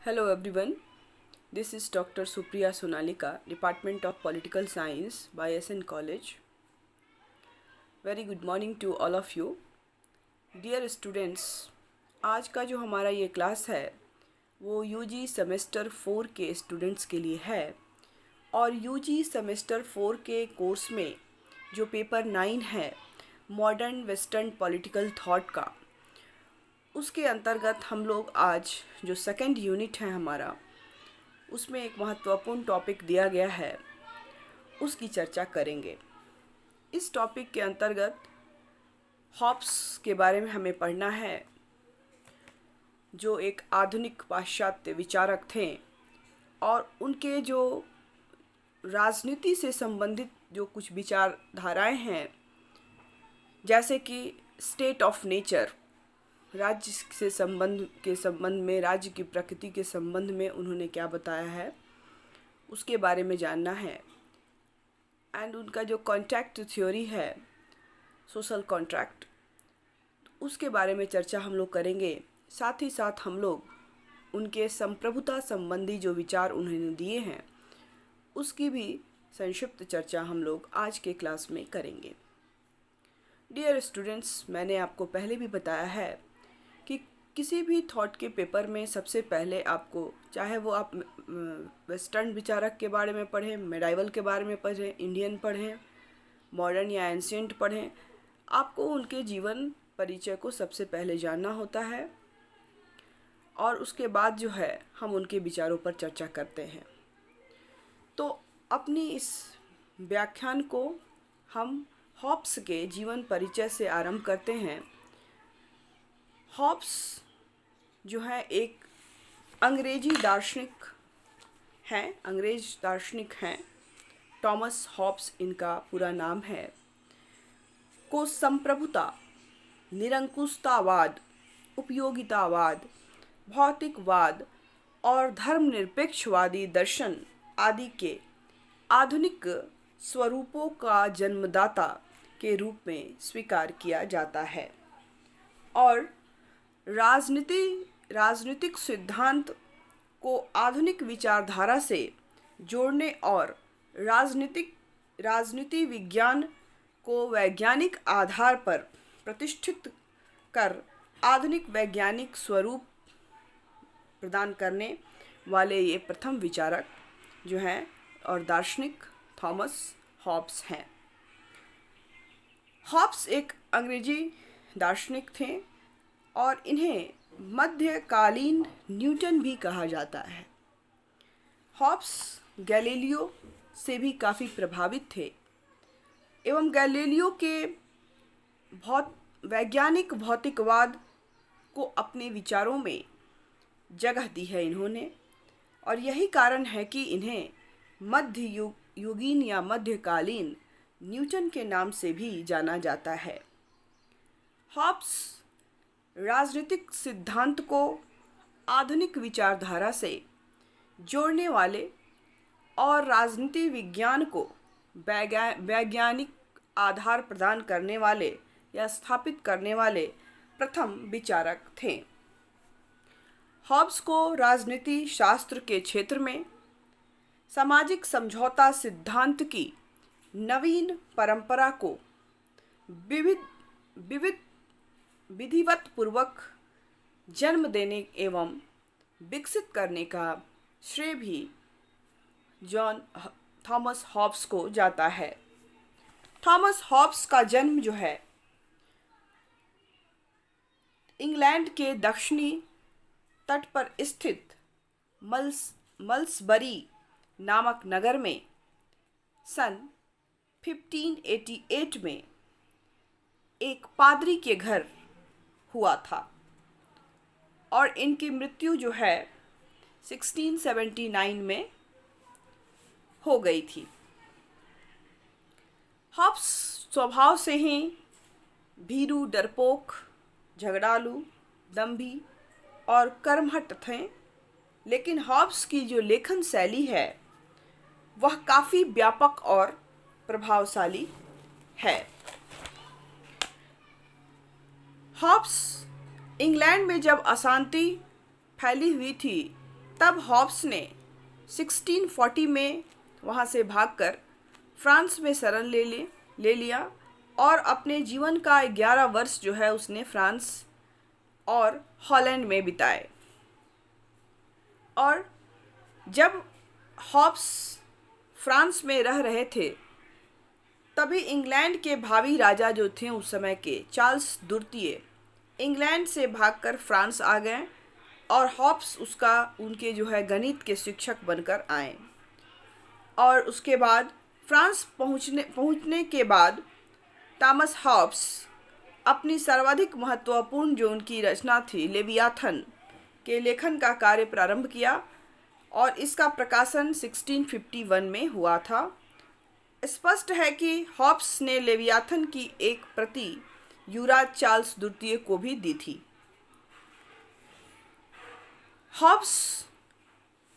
Hello everyone, this is Dr. Supriya Sonalika, Department of Political Science, YSN College. Very good morning to all of you. Dear students, आज का जो हमारा ये class है वो UG semester 4 के students के लिए है और यूजी सेमेस्टर 4 के कोर्स में जो पेपर 9 है मॉडर्न वेस्टर्न पॉलिटिकल थॉट का, उसके अंतर्गत हम लोग आज जो सेकंड यूनिट है हमारा, उसमें एक महत्वपूर्ण टॉपिक दिया गया है, उसकी चर्चा करेंगे। इस टॉपिक के अंतर्गत हॉब्स के बारे में हमें पढ़ना है, जो एक आधुनिक पाश्चात्य विचारक थे और उनके जो राजनीति से संबंधित जो कुछ विचारधाराएं हैं, जैसे कि स्टेट ऑफ नेचर, राज्य से संबंध में, राज्य की प्रकृति के संबंध में उन्होंने क्या बताया है उसके बारे में जानना है। एंड उनका जो कॉन्ट्रैक्ट थ्योरी है, सोशल कॉन्ट्रैक्ट, उसके बारे में चर्चा हम लोग करेंगे। साथ ही साथ हम लोग उनके संप्रभुता संबंधी जो विचार उन्होंने दिए हैं उसकी भी संक्षिप्त चर्चा हम लोग आज के क्लास में करेंगे। डियर स्टूडेंट्स, मैंने आपको पहले भी बताया है कि किसी भी थॉट के पेपर में सबसे पहले आपको, चाहे वो आप वेस्टर्न विचारक के बारे में पढ़ें, मेडाइवल के बारे में पढ़ें, इंडियन पढ़ें, मॉडर्न या एंशिएंट पढ़ें, आपको उनके जीवन परिचय को सबसे पहले जानना होता है और उसके बाद जो है हम उनके विचारों पर चर्चा करते हैं। तो अपनी इस व्याख्यान को हम हॉब्स के जीवन परिचय से आरंभ करते हैं। हॉब्स जो है एक अंग्रेज दार्शनिक हैं। थॉमस हॉब्स इनका पूरा नाम है, को संप्रभुता, निरंकुशतावाद, उपयोगितावाद, भौतिकवाद और धर्मनिरपेक्षवादी दर्शन आदि के आधुनिक स्वरूपों का जन्मदाता के रूप में स्वीकार किया जाता है और राजनीतिक सिद्धांत को आधुनिक विचारधारा से जोड़ने और राजनीति विज्ञान को वैज्ञानिक आधार पर प्रतिष्ठित कर आधुनिक वैज्ञानिक स्वरूप प्रदान करने वाले ये प्रथम विचारक जो हैं और दार्शनिक थॉमस हॉब्स हैं। हॉब्स एक अंग्रेजी दार्शनिक थे और इन्हें मध्यकालीन न्यूटन भी कहा जाता है। हॉब्स गैलीलियो से भी काफ़ी प्रभावित थे एवं गैलीलियो के वैज्ञानिक भौतिकवाद को अपने विचारों में जगह दी है इन्होंने, और यही कारण है कि इन्हें मध्ययुगीन या मध्यकालीन न्यूटन के नाम से भी जाना जाता है। हॉब्स राजनीतिक सिद्धांत को आधुनिक विचारधारा से जोड़ने वाले और राजनीति विज्ञान को वैज्ञानिक आधार प्रदान करने वाले या स्थापित करने वाले प्रथम विचारक थे। हॉब्स को राजनीति शास्त्र के क्षेत्र में सामाजिक समझौता सिद्धांत की नवीन परंपरा को विधिवत पूर्वक जन्म देने एवं विकसित करने का श्रेय भी थॉमस हॉब्स को जाता है। थॉमस हॉब्स का जन्म जो है इंग्लैंड के दक्षिणी तट पर स्थित मल्सबरी नामक नगर में सन 1588 में एक पादरी के घर हुआ था और इनकी मृत्यु जो है 1679 में हो गई थी। हॉब्स स्वभाव से ही भीरू, डरपोक, झगड़ालू, दंभी और कर्मठ थे, लेकिन हॉब्स की जो लेखन शैली है वह काफ़ी व्यापक और प्रभावशाली है। हॉब्स इंग्लैंड में जब अशांति फैली हुई थी तब हॉब्स ने 1640 में वहाँ से भागकर फ्रांस में शरण ले लिया और अपने जीवन का 11 वर्ष जो है उसने फ्रांस और हॉलैंड में बिताए। और जब हॉब्स फ्रांस में रह रहे थे तभी इंग्लैंड के भावी राजा जो थे उस समय के, चार्ल्स द्वितीय, इंग्लैंड से भागकर फ्रांस आ गए और हॉब्स उनके जो है गणित के शिक्षक बनकर आए। और उसके बाद फ्रांस पहुंचने के बाद थॉमस हॉब्स अपनी सर्वाधिक महत्वपूर्ण जो उनकी रचना थी लेवियाथन के लेखन का कार्य प्रारंभ किया और इसका प्रकाशन 1651 में हुआ था। स्पष्ट है कि हॉब्स ने लेवियाथन की एक प्रति युवराज चार्ल्स द्वितीय को भी दी थी। हॉब्स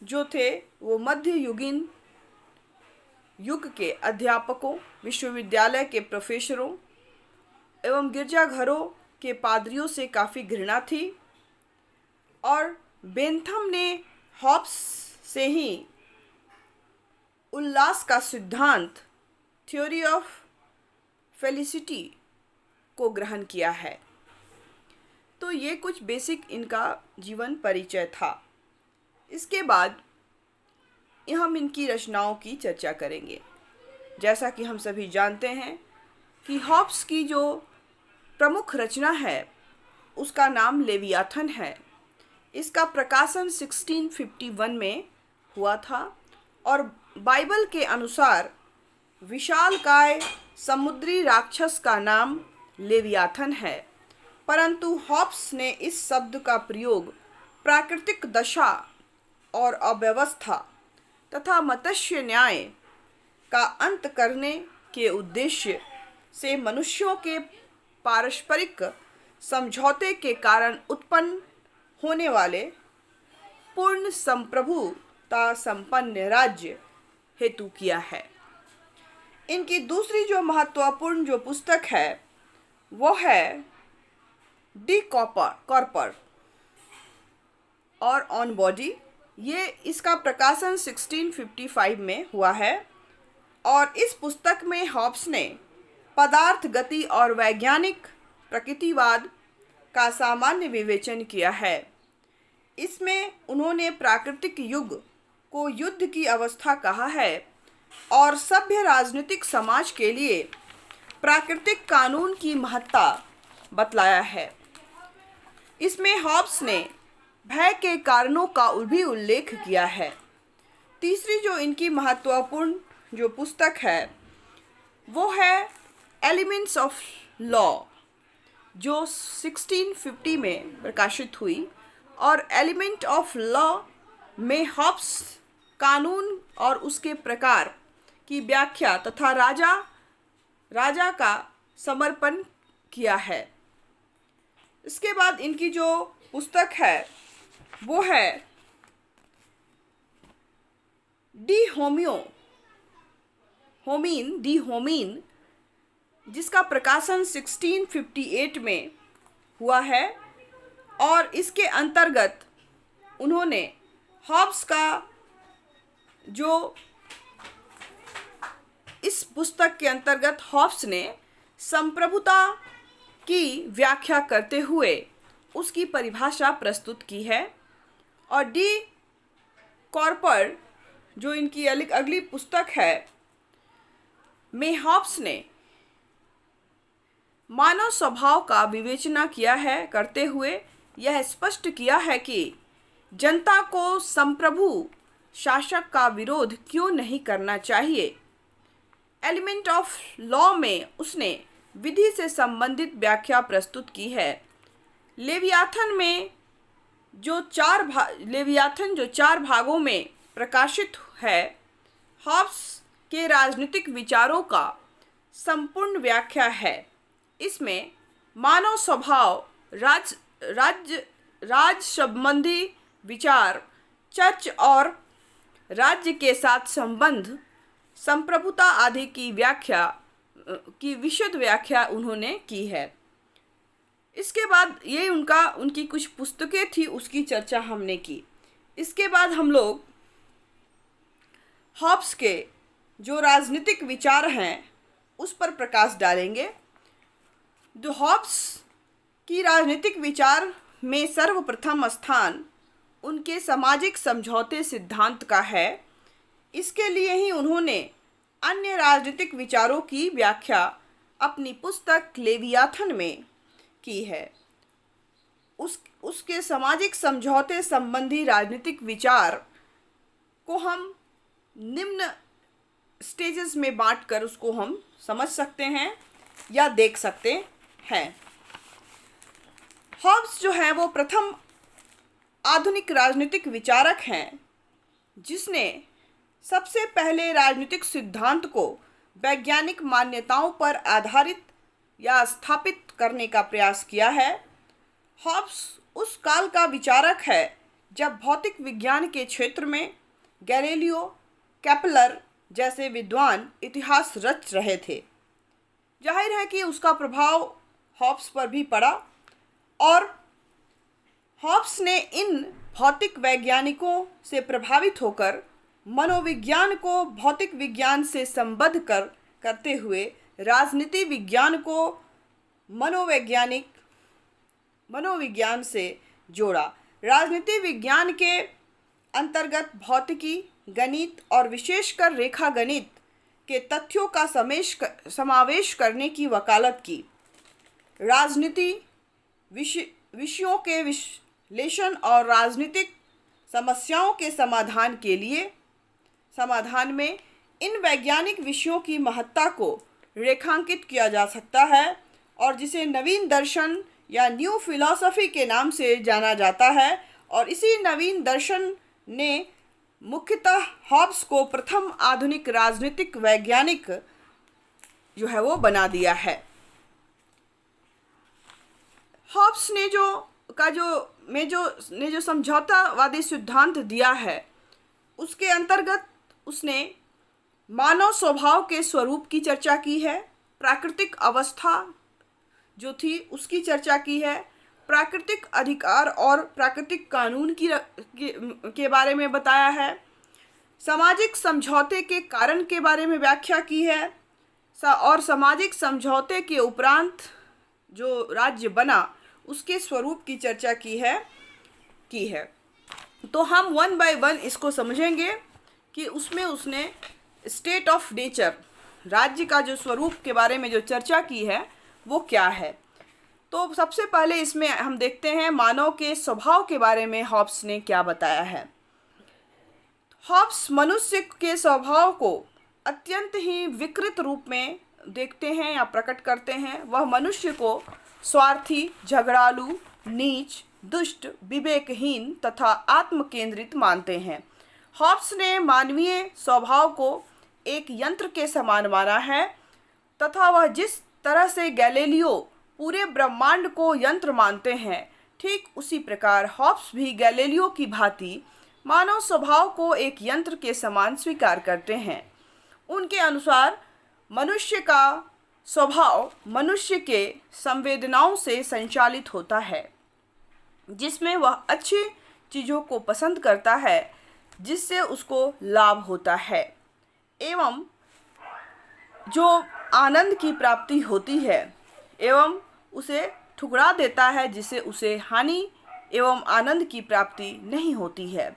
जो थे वो मध्ययुगीन युग के अध्यापकों, विश्वविद्यालय के प्रोफेसरों एवं गिरजाघरों के पादरियों से काफ़ी घृणा थी और बेंथम ने हॉब्स से ही उल्लास का सिद्धांत, थ्योरी ऑफ फेलिसिटी को ग्रहण किया है। तो ये कुछ बेसिक इनका जीवन परिचय था। इसके बाद हम इनकी रचनाओं की चर्चा करेंगे। जैसा कि हम सभी जानते हैं कि हॉब्स की जो प्रमुख रचना है उसका नाम लेवियाथन है। इसका प्रकाशन 1651 में हुआ था और बाइबल के अनुसार विशालकाय समुद्री राक्षस का नाम लेवियाथन है, परंतु हॉब्स ने इस शब्द का प्रयोग प्राकृतिक दशा और अव्यवस्था तथा मत्स्य न्याय का अंत करने के उद्देश्य से मनुष्यों के पारस्परिक समझौते के कारण उत्पन्न होने वाले पूर्ण संप्रभुता संपन्न राज्य हेतु किया है। इनकी दूसरी जो महत्वपूर्ण जो पुस्तक है वो है डी कॉर्पर और ऑन बॉडी। ये इसका प्रकाशन 1655 में हुआ है और इस पुस्तक में हॉब्स ने पदार्थ गति और वैज्ञानिक प्रकृतिवाद का सामान्य विवेचन किया है। इसमें उन्होंने प्राकृतिक युग को युद्ध की अवस्था कहा है और सभ्य राजनीतिक समाज के लिए प्राकृतिक कानून की महत्ता बतलाया है। इसमें हॉब्स ने भय के कारणों का भी उल्लेख किया है। तीसरी जो इनकी महत्वपूर्ण जो पुस्तक है वो है एलिमेंट्स ऑफ लॉ, जो 1650 में प्रकाशित हुई और एलिमेंट ऑफ लॉ में हॉब्स कानून और उसके प्रकार की व्याख्या तथा राजा का समर्पण किया है। इसके बाद इनकी जो पुस्तक है वो है डी होमीन, जिसका प्रकाशन 1658 में हुआ है और इसके अंतर्गत उन्होंने हॉब्स का जो इस पुस्तक के अंतर्गत हॉब्स ने संप्रभुता की व्याख्या करते हुए उसकी परिभाषा प्रस्तुत की है। और डी कॉर्पर जो इनकी अगली पुस्तक है में हॉब्स ने मानव स्वभाव का विवेचना किया है, करते हुए यह स्पष्ट किया है कि जनता को संप्रभु शासक का विरोध क्यों नहीं करना चाहिए। एलिमेंट ऑफ लॉ में उसने विधि से संबंधित व्याख्या प्रस्तुत की है। लेवियाथन जो चार भागों में प्रकाशित है, हॉब्स के राजनीतिक विचारों का संपूर्ण व्याख्या है। इसमें मानव स्वभाव, राज संबंधी विचार, चर्च और राज्य के साथ संबंध, संप्रभुता आदि की विशद व्याख्या उन्होंने की है। इसके बाद ये उनकी कुछ पुस्तकें थी, उसकी चर्चा हमने की। इसके बाद हम लोग हॉब्स के जो राजनीतिक विचार हैं उस पर प्रकाश डालेंगे। द हॉब्स की राजनीतिक विचार में सर्वप्रथम स्थान उनके सामाजिक समझौते सिद्धांत का है। इसके लिए ही उन्होंने अन्य राजनीतिक विचारों की व्याख्या अपनी पुस्तक लेवियाथन में की है। उसके सामाजिक समझौते संबंधी राजनीतिक विचार को हम निम्न स्टेजेस में बांटकर उसको हम समझ सकते हैं या देख सकते हैं। हॉब्स जो है वो प्रथम आधुनिक राजनीतिक विचारक हैं जिसने सबसे पहले राजनीतिक सिद्धांत को वैज्ञानिक मान्यताओं पर आधारित या स्थापित करने का प्रयास किया है। हॉब्स उस काल का विचारक है जब भौतिक विज्ञान के क्षेत्र में गैलीलियो, केपलर जैसे विद्वान इतिहास रच रहे थे। जाहिर है कि उसका प्रभाव हॉब्स पर भी पड़ा और हॉब्स ने इन भौतिक वैज्ञानिकों से प्रभावित होकर मनोविज्ञान को भौतिक विज्ञान से संबद्ध करते हुए राजनीति विज्ञान को मनोविज्ञान से जोड़ा। राजनीति विज्ञान के अंतर्गत भौतिकी, गणित और विशेषकर रेखा गणित के तथ्यों का समावेश करने की वकालत की। राजनीति विषयों के विश्लेषण और राजनीतिक समस्याओं के समाधान में इन वैज्ञानिक विषयों की महत्ता को रेखांकित किया जा सकता है और जिसे नवीन दर्शन या न्यू फिलॉसफी के नाम से जाना जाता है। और इसी नवीन दर्शन ने मुख्यतः हॉब्स को प्रथम आधुनिक राजनीतिक वैज्ञानिक जो है वो बना दिया है। हॉब्स ने जो समझौतावादी सिद्धांत दिया है उसके अंतर्गत उसने मानव स्वभाव के स्वरूप की चर्चा की है, प्राकृतिक अवस्था जो थी उसकी चर्चा की है, प्राकृतिक अधिकार और प्राकृतिक कानून के बारे में बताया है, सामाजिक समझौते के कारण के बारे में व्याख्या की है और सामाजिक समझौते के उपरांत जो राज्य बना उसके स्वरूप की चर्चा की है। तो हम वन बाय वन इसको समझेंगे कि उसमें उसने स्टेट ऑफ नेचर, राज्य का जो स्वरूप के बारे में जो चर्चा की है वो क्या है। तो सबसे पहले इसमें हम देखते हैं मानव के स्वभाव के बारे में हॉब्स ने क्या बताया है। हॉब्स मनुष्य के स्वभाव को अत्यंत ही विकृत रूप में देखते हैं या प्रकट करते हैं। वह मनुष्य को स्वार्थी, झगड़ालू, नीच, दुष्ट, विवेकहीन तथा आत्मकेंद्रित मानते हैं। हॉब्स ने मानवीय स्वभाव को एक यंत्र के समान माना है तथा वह जिस तरह से गैलीलियो पूरे ब्रह्मांड को यंत्र मानते हैं, ठीक उसी प्रकार हॉब्स भी गैलीलियो की भांति मानव स्वभाव को एक यंत्र के समान स्वीकार करते हैं। उनके अनुसार मनुष्य का स्वभाव मनुष्य के संवेदनाओं से संचालित होता है, जिसमें वह अच्छी चीज़ों को पसंद करता है जिससे उसको लाभ होता है, एवं जो आनंद की प्राप्ति होती है एवं उसे ठुकरा देता है जिससे उसे हानि एवं आनंद की प्राप्ति नहीं होती है।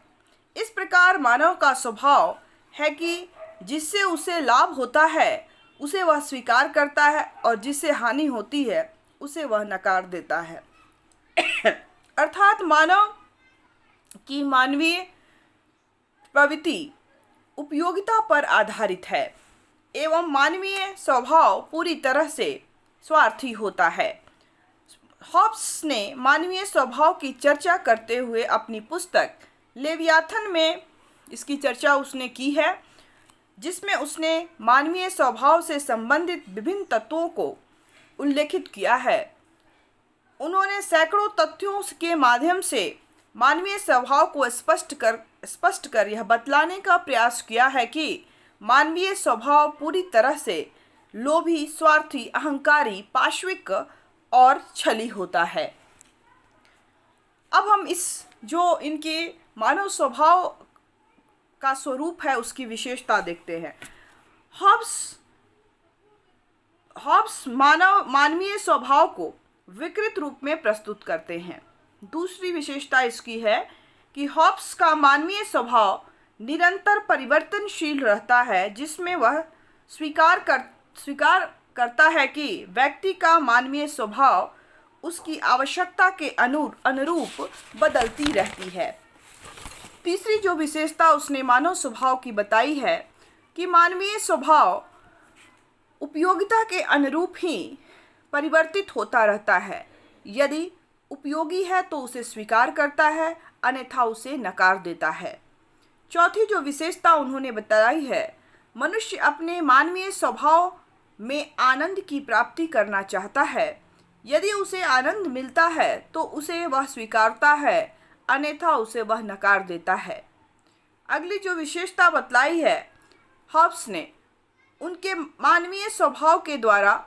इस प्रकार मानव का स्वभाव है कि जिससे उसे लाभ होता है उसे वह स्वीकार करता है और जिससे हानि होती है उसे वह नकार देता है। अर्थात मानव की मानवीय प्रवृत्ति उपयोगिता पर आधारित है एवं मानवीय स्वभाव पूरी तरह से स्वार्थी होता है। हॉब्स ने मानवीय स्वभाव की चर्चा करते हुए अपनी पुस्तक लेवियाथन में इसकी चर्चा उसने की है, जिसमें उसने मानवीय स्वभाव से संबंधित विभिन्न तत्वों को उल्लेखित किया है। उन्होंने सैकड़ों तथ्यों के माध्यम से मानवीय स्वभाव को स्पष्ट कर यह बतलाने का प्रयास किया है कि मानवीय स्वभाव पूरी तरह से लोभी, स्वार्थी, अहंकारी, पाशविक और छली होता है। अब हम इस जो इनके मानव स्वभाव का स्वरूप है उसकी विशेषता देखते हैं। हॉब्स मानवीय स्वभाव को विकृत रूप में प्रस्तुत करते हैं। दूसरी विशेषता इसकी है कि हॉब्स का मानवीय स्वभाव निरंतर परिवर्तनशील रहता है, जिसमें वह स्वीकार करता है कि व्यक्ति का मानवीय स्वभाव उसकी आवश्यकता के अनुरूप बदलती रहती है। तीसरी जो विशेषता उसने मानव स्वभाव की बताई है कि मानवीय स्वभाव उपयोगिता के अनुरूप ही परिवर्तित होता रहता है। यदि उपयोगी है तो उसे स्वीकार करता है, अन्यथा उसे नकार देता है। चौथी जो विशेषता उन्होंने बताई है, मनुष्य अपने मानवीय स्वभाव में आनंद की प्राप्ति करना चाहता है। यदि उसे आनंद मिलता है तो उसे वह स्वीकारता है, अन्यथा उसे वह नकार देता है। अगली जो विशेषता बतलाई है हॉब्स ने, उनके मानवीय स्वभाव के द्वारा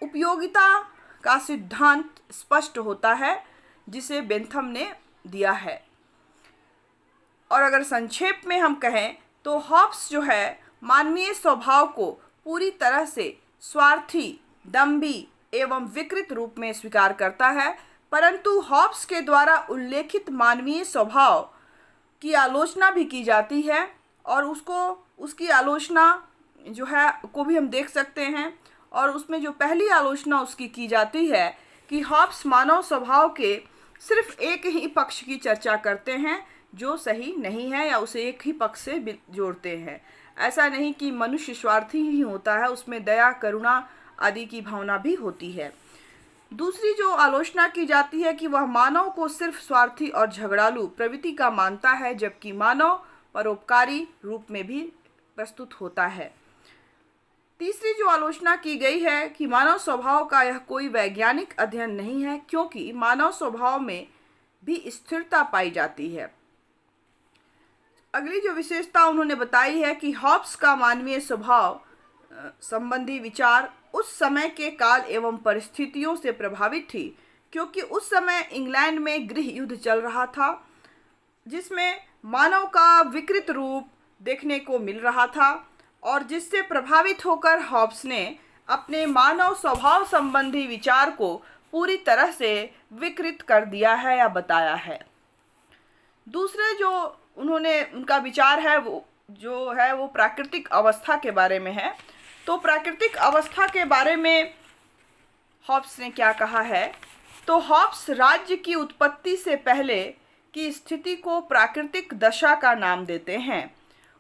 उपयोगिता का सिद्धांत स्पष्ट होता है, जिसे बेंथम ने दिया है। और अगर संक्षेप में हम कहें तो हॉब्स जो है मानवीय स्वभाव को पूरी तरह से स्वार्थी, दंभी एवं विकृत रूप में स्वीकार करता है, परंतु हॉब्स के द्वारा उल्लेखित मानवीय स्वभाव की आलोचना भी की जाती है, और उसकी आलोचना जो है को भी हम देख सकते हैं। और उसमें जो पहली आलोचना उसकी की जाती है कि हॉब्स मानव स्वभाव के सिर्फ एक ही पक्ष की चर्चा करते हैं जो सही नहीं है, या उसे एक ही पक्ष से जोड़ते हैं। ऐसा नहीं कि मनुष्य स्वार्थी ही होता है, उसमें दया, करुणा आदि की भावना भी होती है। दूसरी जो आलोचना की जाती है कि वह मानव को सिर्फ स्वार्थी और झगड़ालू प्रवृत्ति का मानता है, जबकि मानव परोपकारी रूप में भी प्रस्तुत होता है। तीसरी जो आलोचना की गई है कि मानव स्वभाव का यह कोई वैज्ञानिक अध्ययन नहीं है, क्योंकि मानव स्वभाव में भी स्थिरता पाई जाती है। अगली जो विशेषता उन्होंने बताई है कि हॉब्स का मानवीय स्वभाव संबंधी विचार उस समय के काल एवं परिस्थितियों से प्रभावित थी, क्योंकि उस समय इंग्लैंड में गृह युद्ध चल रहा था, जिसमें मानव का विकृत रूप देखने को मिल रहा था, और जिससे प्रभावित होकर हॉब्स ने अपने मानव स्वभाव संबंधी विचार को पूरी तरह से विकृत कर दिया है या बताया है। दूसरे जो उनका विचार है वो प्राकृतिक अवस्था के बारे में है। तो प्राकृतिक अवस्था के बारे में हॉब्स ने क्या कहा है, तो हॉब्स राज्य की उत्पत्ति से पहले की स्थिति को प्राकृतिक दशा का नाम देते हैं।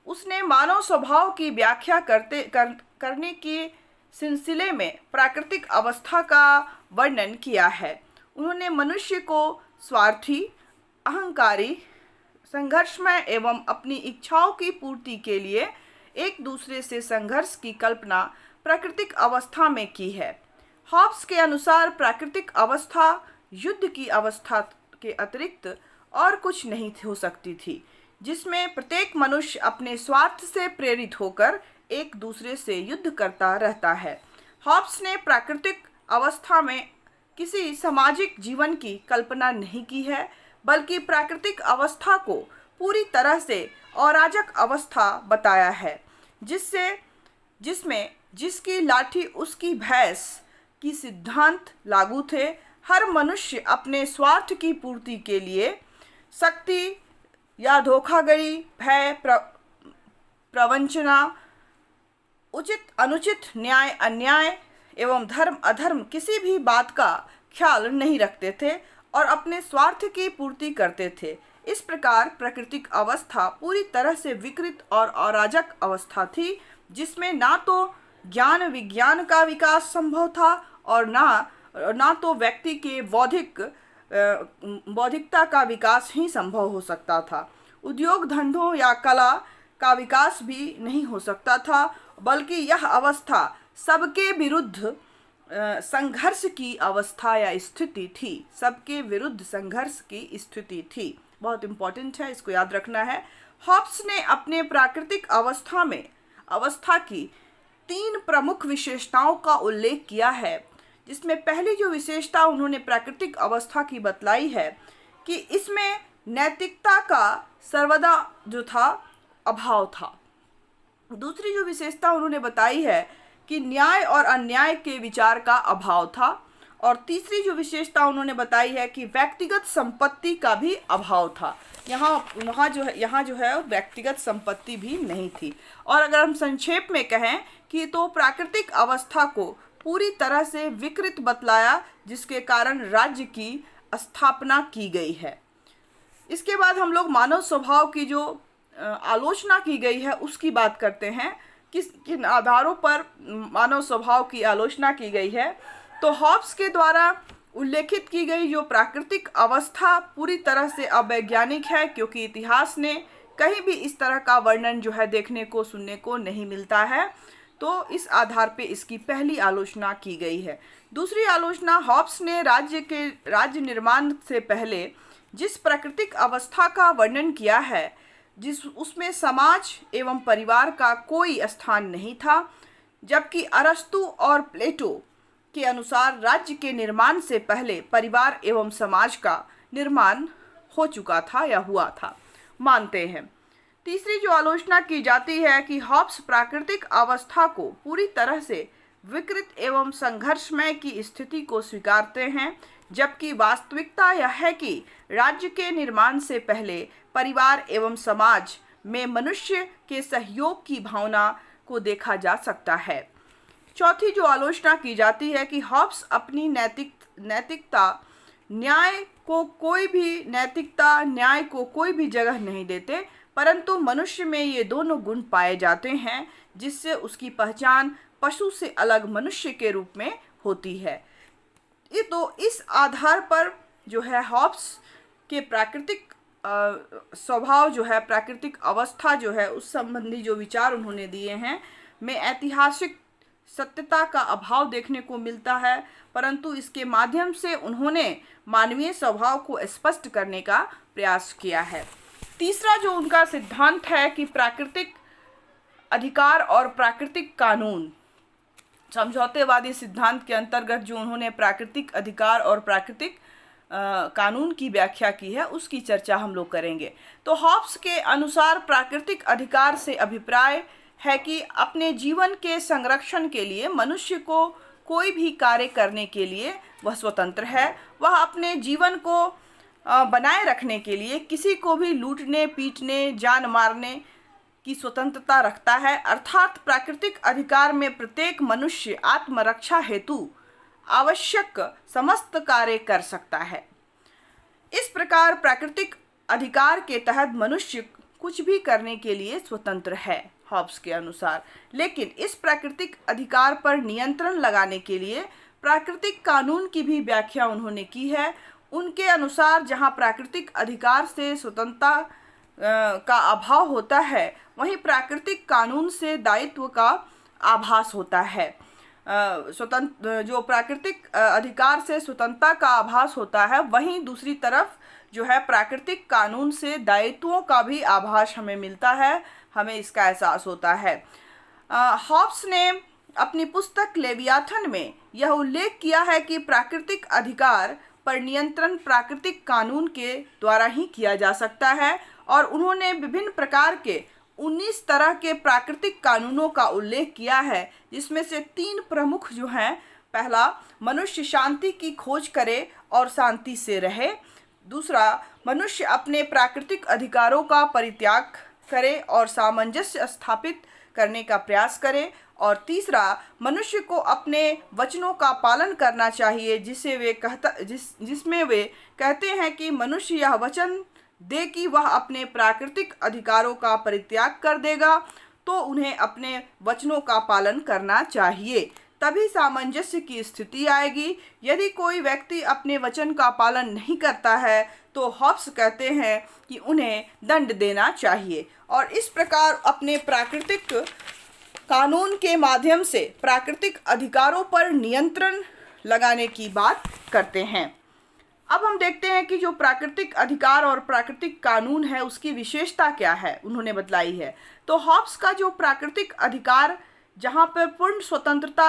उसने मानव स्वभाव की व्याख्या करने के सिलसिले में प्राकृतिक अवस्था का वर्णन किया है। उन्होंने मनुष्य को स्वार्थी, अहंकारी, संघर्षमय एवं अपनी इच्छाओं की पूर्ति के लिए एक दूसरे से संघर्ष की कल्पना प्राकृतिक अवस्था में की है। हॉब्स के अनुसार प्राकृतिक अवस्था युद्ध की अवस्था के अतिरिक्त और कुछ नहीं हो सकती थी, जिसमें प्रत्येक मनुष्य अपने स्वार्थ से प्रेरित होकर एक दूसरे से युद्ध करता रहता है। हॉब्स ने प्राकृतिक अवस्था में किसी सामाजिक जीवन की कल्पना नहीं की है, बल्कि प्राकृतिक अवस्था को पूरी तरह से अराजक अवस्था बताया है, जिसमें जिसकी लाठी उसकी भैंस की सिद्धांत लागू थे। हर मनुष्य अपने स्वार्थ की पूर्ति के लिए शक्ति या धोखाधड़ी, भय, प्रवंचना, उचित अनुचित, न्याय अन्याय एवं धर्म अधर्म किसी भी बात का ख्याल नहीं रखते थे और अपने स्वार्थ की पूर्ति करते थे। इस प्रकार प्राकृतिक अवस्था पूरी तरह से विकृत और अराजक अवस्था थी, जिसमें ना तो ज्ञान विज्ञान का विकास संभव था और ना तो व्यक्ति के बौद्धिकता का विकास ही संभव हो सकता था। उद्योग धंधों या कला का विकास भी नहीं हो सकता था, बल्कि यह अवस्था सबके विरुद्ध संघर्ष की अवस्था या स्थिति थी। सबके विरुद्ध संघर्ष की स्थिति थी। बहुत इम्पोर्टेंट है, इसको याद रखना है। हॉब्स ने अपने प्राकृतिक अवस्था की 3 प्रमुख विशेषताओं का उल्लेख किया है, जिसमें पहली जो विशेषता उन्होंने प्राकृतिक अवस्था की बतलाई है कि इसमें नैतिकता का सर्वदा जो था अभाव था। दूसरी जो विशेषता उन्होंने बताई है कि न्याय और अन्याय के विचार का अभाव था। और तीसरी जो विशेषता उन्होंने बताई है कि व्यक्तिगत संपत्ति का भी अभाव था। यहाँ जो है व्यक्तिगत संपत्ति भी नहीं थी। और अगर हम संक्षेप में कहें कि तो प्राकृतिक अवस्था को पूरी तरह से विकृत बतलाया, जिसके कारण राज्य की स्थापना की गई है। इसके बाद हम लोग मानव स्वभाव की जो आलोचना की गई है उसकी बात करते हैं। किन आधारों पर मानव स्वभाव की आलोचना की गई है। तो हॉब्स के द्वारा उल्लेखित की गई जो प्राकृतिक अवस्था पूरी तरह से अवैज्ञानिक है, क्योंकि इतिहास ने कहीं भी इस तरह का वर्णन जो है देखने को सुनने को नहीं मिलता है। तो इस आधार पे इसकी पहली आलोचना की गई है। दूसरी आलोचना, हॉब्स ने राज्य निर्माण से पहले जिस प्राकृतिक अवस्था का वर्णन किया है, उसमें समाज एवं परिवार का कोई स्थान नहीं था, जबकि अरस्तु और प्लेटो के अनुसार राज्य के निर्माण से पहले परिवार एवं समाज का निर्माण हो चुका था या हुआ था, मानते हैं। तीसरी जो आलोचना की जाती है कि हॉब्स प्राकृतिक अवस्था को पूरी तरह से विकृत एवं संघर्षमय की स्थिति को स्वीकारते हैं, जबकि वास्तविकता यह है कि राज्य के निर्माण से पहले परिवार एवं समाज में मनुष्य के सहयोग की भावना को देखा जा सकता है। चौथी जो आलोचना की जाती है कि हॉब्स अपनी नैतिकता न्याय को कोई भी जगह नहीं देते, परंतु मनुष्य में ये दोनों गुण पाए जाते हैं, जिससे उसकी पहचान पशु से अलग मनुष्य के रूप में होती है। ये तो इस आधार पर जो है हॉब्स के प्राकृतिक स्वभाव जो है, प्राकृतिक अवस्था जो है, उस संबंधी जो विचार उन्होंने दिए हैं में ऐतिहासिक सत्यता का अभाव देखने को मिलता है, परंतु इसके माध्यम से उन्होंने मानवीय स्वभाव को स्पष्ट करने का प्रयास किया है। तीसरा जो उनका सिद्धांत है कि प्राकृतिक अधिकार और प्राकृतिक कानून, समझौतेवादी सिद्धांत के अंतर्गत जो उन्होंने प्राकृतिक अधिकार और प्राकृतिक कानून की व्याख्या की है, उसकी चर्चा हम लोग करेंगे। तो हॉब्स के अनुसार प्राकृतिक अधिकार से अभिप्राय है कि अपने जीवन के संरक्षण के लिए मनुष्य को कोई भी कार्य करने के लिए वह स्वतंत्र है। वह अपने जीवन को बनाए रखने के लिए किसी को भी लूटने, पीटने, जान मारने की स्वतंत्रता रखता है। अर्थात प्राकृतिक अधिकार में प्रत्येक मनुष्य आत्मरक्षा हेतु आवश्यक समस्त कार्य कर सकता है। इस प्रकार प्राकृतिक अधिकार के तहत मनुष्य कुछ भी करने के लिए स्वतंत्र है हॉब्स के अनुसार। लेकिन इस प्राकृतिक अधिकार पर नियंत्रण लगाने के लिए प्राकृतिक कानून की भी व्याख्या उन्होंने की है। उनके अनुसार जहां प्राकृतिक अधिकार से स्वतंत्रता का अभाव होता है, वहीं प्राकृतिक कानून से दायित्व का आभास होता है। जो प्राकृतिक अधिकार से स्वतंत्रता का आभास होता है, वहीं दूसरी तरफ जो है प्राकृतिक कानून से दायित्वों का भी आभास हमें मिलता है, हमें इसका एहसास होता है। हॉब्स ने अपनी पुस्तक लेवियाथन में यह उल्लेख किया है कि प्राकृतिक अधिकार पर नियंत्रण प्राकृतिक कानून के द्वारा ही किया जा सकता है, और उन्होंने विभिन्न प्रकार के 19 तरह के प्राकृतिक कानूनों का उल्लेख किया है, जिसमें से 3 प्रमुख जो हैं, पहला मनुष्य शांति की खोज करे और शांति से रहे, दूसरा मनुष्य अपने प्राकृतिक अधिकारों का परित्याग करे और सामंजस्य स्थापित करने का प्रयास करे, और तीसरा मनुष्य को अपने वचनों का पालन करना चाहिए, जिसमें वे कहते हैं कि मनुष्य यह वचन दे कि वह अपने प्राकृतिक अधिकारों का परित्याग कर देगा, तो उन्हें अपने वचनों का पालन करना चाहिए, तभी सामंजस्य की स्थिति आएगी। यदि कोई व्यक्ति अपने वचन का पालन नहीं करता है, तो हॉब्स कहते हैं कि उन्हें दंड देना चाहिए। और इस प्रकार अपने प्राकृतिक कानून के माध्यम से प्राकृतिक अधिकारों पर नियंत्रण लगाने की बात करते हैं। अब हम देखते हैं कि जो प्राकृतिक अधिकार और प्राकृतिक कानून है, उसकी विशेषता क्या है, उन्होंने बतलाई है। तो हॉब्स का जो प्राकृतिक अधिकार जहाँ पर पूर्ण स्वतंत्रता,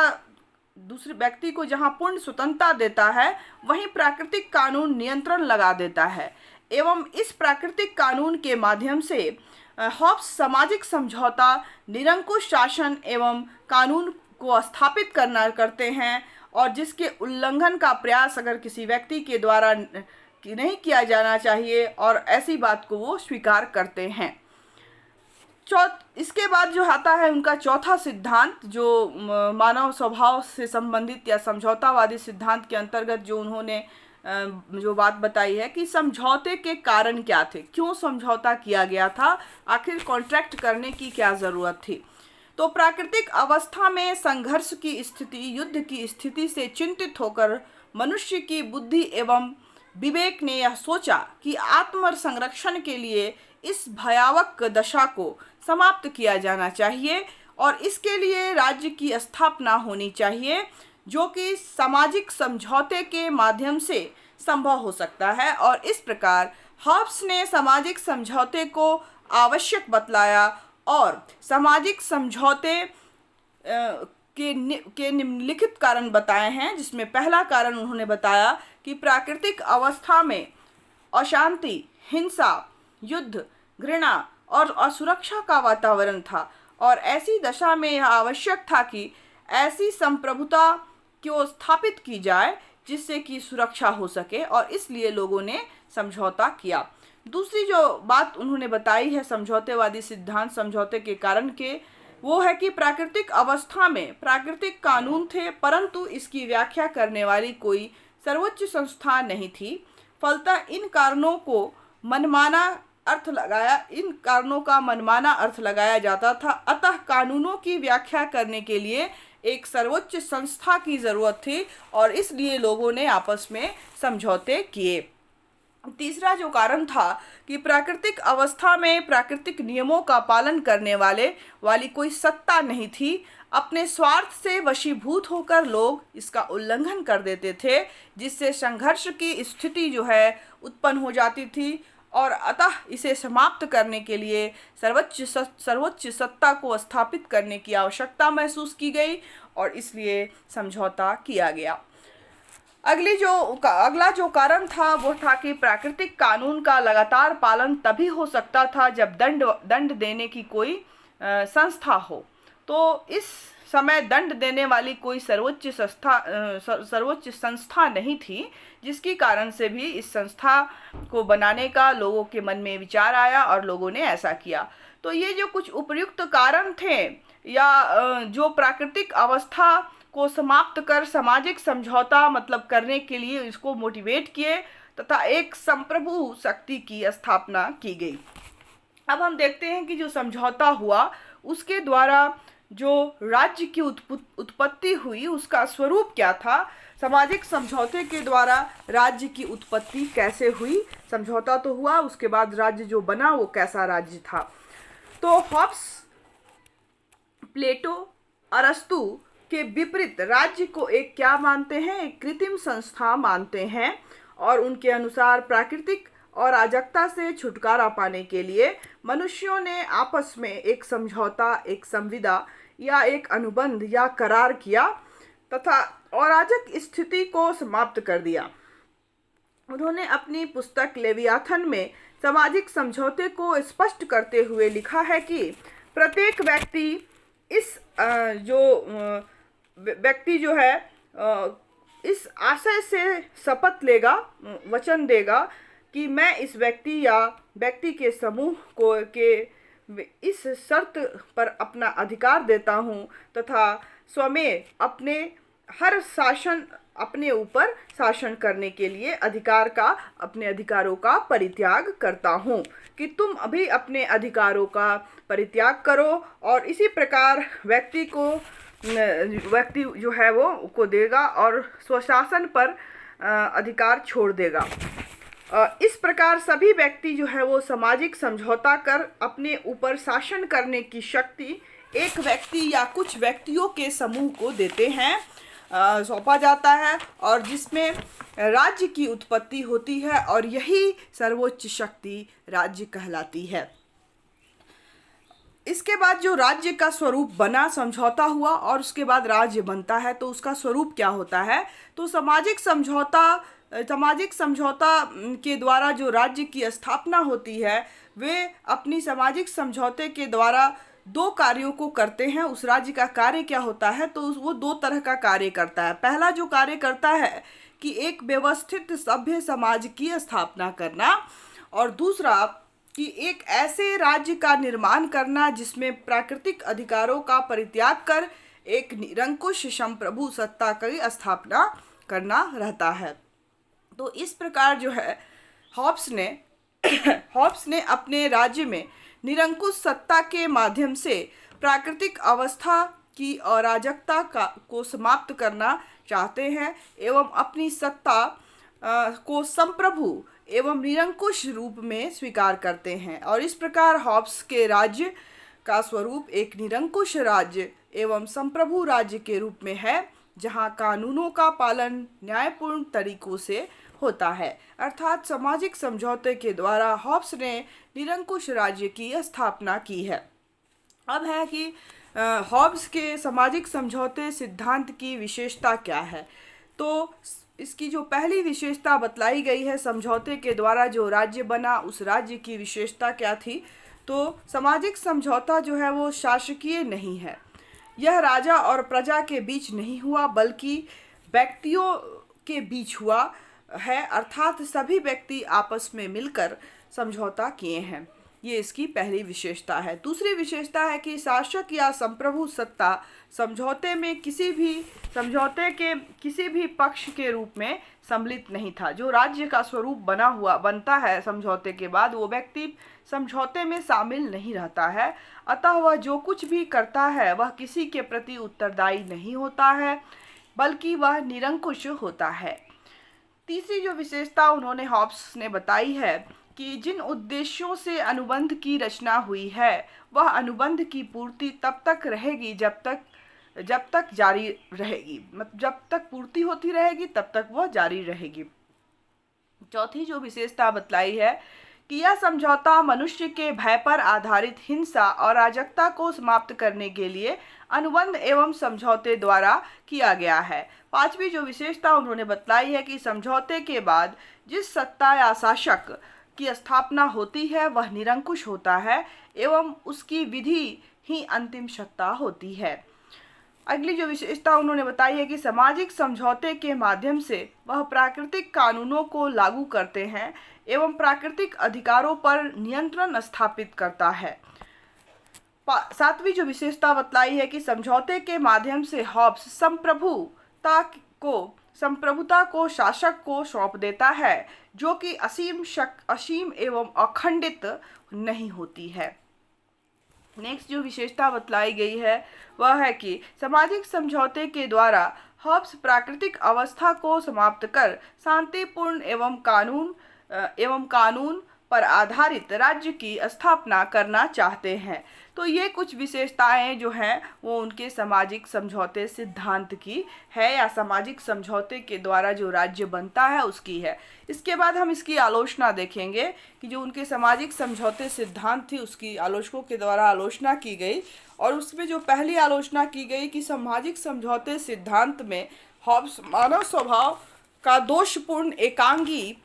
दूसरे व्यक्ति को जहाँ पूर्ण स्वतंत्रता देता है, वहीं प्राकृतिक कानून नियंत्रण लगा देता है। एवं इस प्राकृतिक कानून के माध्यम से हॉब्स सामाजिक समझौता, निरंकुश शासन एवं कानून को स्थापित करते हैं और जिसके उल्लंघन का प्रयास अगर किसी व्यक्ति के द्वारा नहीं किया जाना चाहिए और ऐसी बात को वो स्वीकार करते हैं। इसके बाद जो आता है उनका चौथा सिद्धांत, जो मानव स्वभाव से संबंधित या समझौतावादी सिद्धांत के अंतर्गत जो उन्होंने जो बात बताई है कि समझौते के कारण क्या थे, क्यों समझौता किया गया था, आखिर कॉन्ट्रैक्ट करने की क्या ज़रूरत थी। तो प्राकृतिक अवस्था में संघर्ष की स्थिति, युद्ध की स्थिति से चिंतित होकर मनुष्य की बुद्धि एवं विवेक ने यह सोचा कि आत्म संरक्षण के लिए इस भयावह दशा को समाप्त किया जाना चाहिए और इसके लिए राज्य की स्थापना होनी चाहिए, जो कि सामाजिक समझौते के माध्यम से संभव हो सकता है। और इस प्रकार हॉब्स ने सामाजिक समझौते को आवश्यक बतलाया और सामाजिक समझौते के निम्नलिखित कारण बताए हैं, जिसमें पहला कारण उन्होंने बताया कि प्राकृतिक अवस्था में अशांति, हिंसा, युद्ध, घृणा और असुरक्षा का वातावरण था और ऐसी दशा में यह आवश्यक था कि ऐसी संप्रभुता को स्थापित की जाए जिससे कि सुरक्षा हो सके और इसलिए लोगों ने समझौता किया। दूसरी जो बात उन्होंने बताई है समझौतेवादी सिद्धांत समझौते के कारण के, वो है कि प्राकृतिक अवस्था में प्राकृतिक कानून थे परंतु इसकी व्याख्या करने वाली कोई सर्वोच्च संस्था नहीं थी। फलतः इन कारणों का मनमाना अर्थ लगाया जाता था। अतः कानूनों की व्याख्या करने के लिए एक सर्वोच्च संस्था की जरूरत थी और इसलिए लोगों ने आपस में समझौते किए। तीसरा जो कारण था कि प्राकृतिक अवस्था में प्राकृतिक नियमों का पालन करने वाली कोई सत्ता नहीं थी। अपने स्वार्थ से वशीभूत होकर लोग इसका उल्लंघन कर देते थे, जिससे संघर्ष की स्थिति जो है उत्पन्न हो जाती थी और अतः इसे समाप्त करने के लिए सर्वोच्च सत्ता को स्थापित करने की आवश्यकता महसूस की गई और इसलिए समझौता किया गया। अगला जो कारण था वो था कि प्राकृतिक कानून का लगातार पालन तभी हो सकता था जब दंड देने की कोई संस्था हो। तो इस समय दंड देने वाली कोई सर्वोच्च संस्था नहीं थी, जिसके कारण से भी इस संस्था को बनाने का लोगों के मन में विचार आया और लोगों ने ऐसा किया। तो ये जो कुछ उपयुक्त कारण थे या जो प्राकृतिक अवस्था को समाप्त कर सामाजिक समझौता मतलब करने के लिए इसको मोटिवेट किए तथा एक संप्रभु शक्ति की स्थापना की गई। अब हम देखते हैं कि जो समझौता हुआ उसके द्वारा जो राज्य की उत्पत्ति हुई उसका स्वरूप क्या था, सामाजिक समझौते के द्वारा राज्य की उत्पत्ति कैसे हुई। समझौता तो हुआ, उसके बाद राज्य जो बना वो कैसा राज्य था। तो हॉब्स प्लेटो अरस्तु के विपरीत राज्य को एक क्या मानते हैं, एक कृत्रिम संस्था मानते हैं और उनके अनुसार प्राकृतिक और अराजकता से छुटकारा पाने के लिए मनुष्यों ने आपस में एक समझौता, एक संविदा या एक अनुबंध या करार किया तथा अराजक स्थिति को समाप्त कर दिया। उन्होंने अपनी पुस्तक लेवियाथन में सामाजिक समझौते को स्पष्ट करते हुए लिखा है कि प्रत्येक व्यक्ति जो है इस आशय से शपथ लेगा, वचन देगा कि मैं इस व्यक्ति या व्यक्ति के समूह को इस शर्त पर अपना अधिकार देता हूँ तथा स्वयं अपने ऊपर शासन करने के लिए अपने अधिकारों का परित्याग करता हूँ कि तुम अभी अपने अधिकारों का परित्याग करो और इसी प्रकार व्यक्ति जो है वो को देगा और स्वशासन पर अधिकार छोड़ देगा। इस प्रकार सभी व्यक्ति जो है वो सामाजिक समझौता कर अपने ऊपर शासन करने की शक्ति एक व्यक्ति या कुछ व्यक्तियों के समूह को देते हैं, सौंपा जाता है और जिसमें राज्य की उत्पत्ति होती है और यही सर्वोच्च शक्ति राज्य कहलाती है। इसके बाद जो राज्य का स्वरूप बना, समझौता हुआ और उसके बाद राज्य बनता है, तो उसका स्वरूप क्या होता है? तो सामाजिक समझौता के द्वारा जो राज्य की स्थापना होती है, वे अपनी सामाजिक समझौते के द्वारा दो कार्यों को करते हैं। उस राज्य का कार्य क्या होता है? तो वो दो तरह का कार्य करता है। पहला जो कार्य करता है कि एक व्यवस्थित सभ्य समाज की स्थापना करना, और दूसरा कि एक ऐसे राज्य का निर्माण करना जिसमें प्राकृतिक अधिकारों का परित्याग कर एक निरंकुश संप्रभु सत्ता की स्थापना करना रहता है। तो इस प्रकार जो है हॉब्स ने हॉब्स ने अपने राज्य में निरंकुश सत्ता के माध्यम से प्राकृतिक अवस्था की अराजकता को समाप्त करना चाहते हैं एवं अपनी सत्ता को संप्रभु एवं निरंकुश रूप में स्वीकार करते हैं। और इस प्रकार हॉब्स के राज्य का स्वरूप एक निरंकुश राज्य एवं संप्रभु राज्य के रूप में है, जहां कानूनों का पालन न्यायपूर्ण तरीकों से होता है। अर्थात सामाजिक समझौते के द्वारा हॉब्स ने निरंकुश राज्य की स्थापना की है। अब है कि हॉब्स के सामाजिक समझौते सिद्धांत की विशेषता क्या है? तो इसकी जो पहली विशेषता बतलाई गई है, समझौते के द्वारा जो राज्य बना उस राज्य की विशेषता क्या थी? तो सामाजिक समझौता जो है वो शासकीय नहीं है। यह राजा और प्रजा के बीच नहीं हुआ, बल्कि व्यक्तियों के बीच हुआ है। अर्थात सभी व्यक्ति आपस में मिलकर समझौता किए हैं। ये इसकी पहली विशेषता है। दूसरी विशेषता है कि शासक या संप्रभु सत्ता समझौते के किसी भी पक्ष के रूप में सम्मिलित नहीं था। जो राज्य का स्वरूप बनता है समझौते के बाद, वो व्यक्ति समझौते में शामिल नहीं रहता है। अतः वह जो कुछ भी करता है वह किसी के प्रति उत्तरदायी नहीं होता है, बल्कि वह निरंकुश होता है। तीसरी जो विशेषता उन्होंने हॉब्स ने बताई है कि जिन उद्देश्यों से अनुबंध की रचना हुई है, वह अनुबंध की पूर्ति तब तक रहेगी जब तक जारी रहेगी, मतलब जब तक पूर्ति होती रहेगी तब तक वह जारी रहेगी। चौथी जो विशेषता बतलाई है कि यह समझौता मनुष्य के भय पर आधारित हिंसा और अराजकता को समाप्त करने के लिए अनुबंध एवं समझौते द्वारा किया गया है। पांचवी जो विशेषता उन्होंने बतलाई है कि समझौते के बाद जिस सत्ता या शासक की स्थापना होती है वह निरंकुश होता है एवं उसकी विधि ही अंतिम सत्ता होती है। अगली जो विशेषता उन्होंने बताई है कि सामाजिक समझौते के माध्यम से वह प्राकृतिक कानूनों को लागू करते हैं एवं प्राकृतिक अधिकारों पर नियंत्रण स्थापित करता है। सातवीं जो विशेषता बतलाई है कि समझौते के माध्यम से हॉब्स संप्रभुता को शासक को सौंप देता है, जो कि असीम एवं अखंडित नहीं होती है। नेक्स्ट जो विशेषता बतलाई गई है वह है कि सामाजिक समझौते के द्वारा हॉब्स प्राकृतिक अवस्था को समाप्त कर शांतिपूर्ण एवं कानून पर आधारित राज्य की स्थापना करना चाहते हैं। तो ये कुछ विशेषताएं जो हैं वो उनके सामाजिक समझौते सिद्धांत की है, या सामाजिक समझौते के द्वारा जो राज्य बनता है उसकी है। इसके बाद हम इसकी आलोचना देखेंगे कि जो उनके सामाजिक समझौते सिद्धांत थी उसकी आलोचकों के द्वारा आलोचना की गई, और उसमें जो पहली आलोचना की गई कि सामाजिक समझौते सिद्धांत में हॉब्स मानव स्वभाव का दोषपूर्ण एकांगी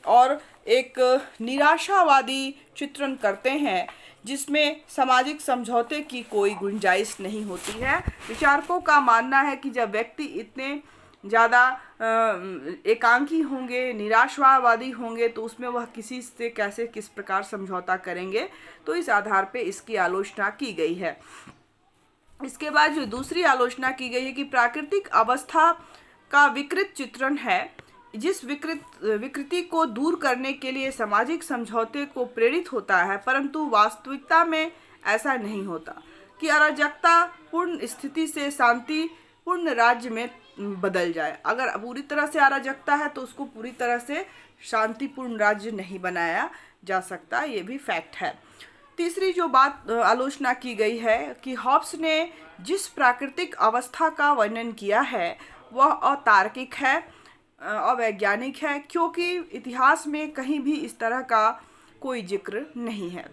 और एक निराशावादी चित्रण करते हैं, जिसमें सामाजिक समझौते की कोई गुंजाइश नहीं होती है। विचारकों का मानना है कि जब व्यक्ति इतने ज़्यादा एकांकी होंगे, निराशावादी होंगे, तो उसमें वह किसी से कैसे किस प्रकार समझौता करेंगे। तो इस आधार पे इसकी आलोचना की गई है। इसके बाद जो दूसरी आलोचना की गई है कि प्राकृतिक अवस्था का विकृत चित्रण है, जिस विकृति को दूर करने के लिए सामाजिक समझौते को प्रेरित होता है, परंतु वास्तविकता में ऐसा नहीं होता कि अराजकता पूर्ण स्थिति से शांतिपूर्ण राज्य में बदल जाए। अगर पूरी तरह से अराजकता है तो उसको पूरी तरह से शांतिपूर्ण राज्य नहीं बनाया जा सकता, ये भी फैक्ट है। तीसरी जो बात आलोचना की गई है कि हॉब्स ने जिस प्राकृतिक अवस्था का वर्णन किया है वह अतार्किक है, अवैज्ञानिक है, क्योंकि इतिहास में कहीं भी इस तरह का कोई जिक्र नहीं है।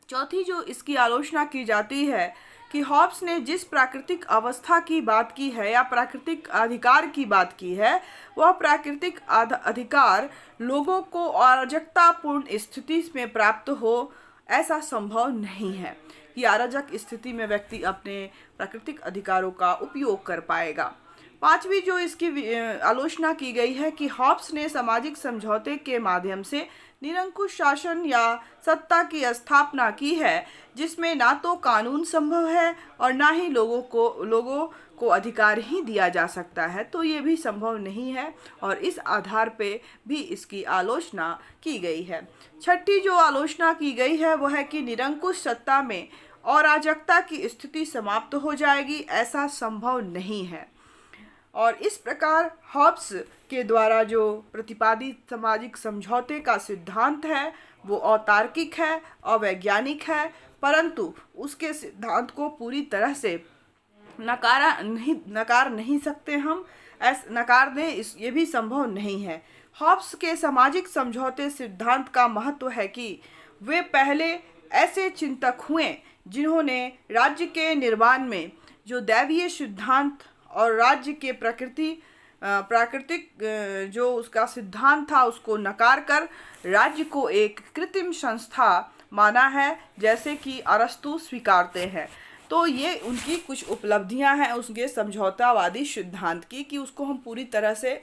चौथी जो इसकी आलोचना की जाती है कि हॉब्स ने जिस प्राकृतिक अवस्था की बात की है या प्राकृतिक अधिकार की बात की है, वह प्राकृतिक अधिकार लोगों को अराजकतापूर्ण स्थिति में प्राप्त हो, ऐसा संभव नहीं है कि अराजक स्थिति में व्यक्ति अपने प्राकृतिक अधिकारों का उपयोग कर पाएगा। पांचवी जो इसकी आलोचना की गई है कि हॉब्स ने सामाजिक समझौते के माध्यम से निरंकुश शासन या सत्ता की स्थापना की है, जिसमें ना तो कानून संभव है और ना ही लोगों को अधिकार ही दिया जा सकता है, तो ये भी संभव नहीं है और इस आधार पे भी इसकी आलोचना की गई है। छठी जो आलोचना की गई है वह है कि निरंकुश सत्ता में अराजकता की स्थिति समाप्त हो जाएगी, ऐसा संभव नहीं है। और इस प्रकार हॉब्स के द्वारा जो प्रतिपादित सामाजिक समझौते का सिद्धांत है वो अतार्किक है, अवैज्ञानिक है, परंतु उसके सिद्धांत को पूरी तरह से नकार नहीं सकते हम, नकार दें ये भी संभव नहीं है। हॉब्स के सामाजिक समझौते सिद्धांत का महत्व है कि वे पहले ऐसे चिंतक हुए जिन्होंने राज्य के निर्माण में जो दैवीय सिद्धांत और राज्य के प्राकृतिक जो उसका सिद्धांत था उसको नकार कर राज्य को एक कृत्रिम संस्था माना है, जैसे कि अरस्तु स्वीकारते हैं। तो ये उनकी कुछ उपलब्धियां हैं उसके समझौतावादी सिद्धांत की, कि उसको हम पूरी तरह से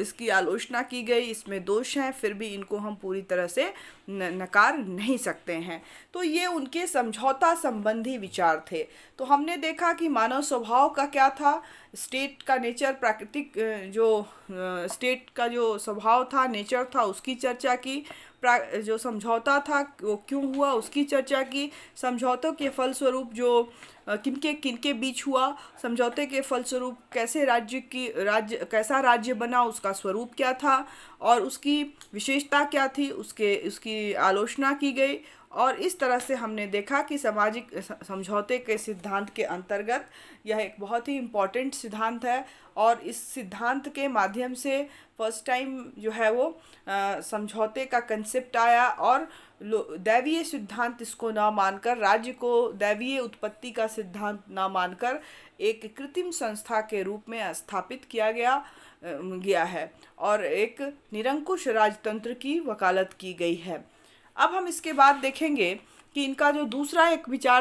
इसकी आलोचना की गई, इसमें दोष हैं, फिर भी इनको हम पूरी तरह से नकार नहीं सकते हैं। तो ये उनके समझौता संबंधी विचार थे। तो हमने देखा कि मानव स्वभाव का क्या था, स्टेट का नेचर, प्राकृतिक जो स्टेट का जो स्वभाव था, नेचर था, उसकी चर्चा की। जो समझौता था वो क्यों हुआ उसकी चर्चा की। समझौतों के फलस्वरूप जो किनके बीच हुआ, समझौते के फलस्वरूप कैसा राज्य बना, उसका स्वरूप क्या था और उसकी विशेषता क्या थी, उसकी आलोचना की गई। और इस तरह से हमने देखा कि सामाजिक समझौते के सिद्धांत के अंतर्गत यह एक बहुत ही इम्पॉर्टेंट सिद्धांत है और इस सिद्धांत के माध्यम से फर्स्ट टाइम जो है वो समझौते का कंसेप्ट आया और दैवीय सिद्धांत इसको ना मानकर, राज्य को दैवीय उत्पत्ति का सिद्धांत ना मानकर एक कृत्रिम संस्था के रूप में स्थापित किया गया है और एक निरंकुश राजतंत्र की वकालत की गई है। अब हम इसके बाद देखेंगे कि इनका जो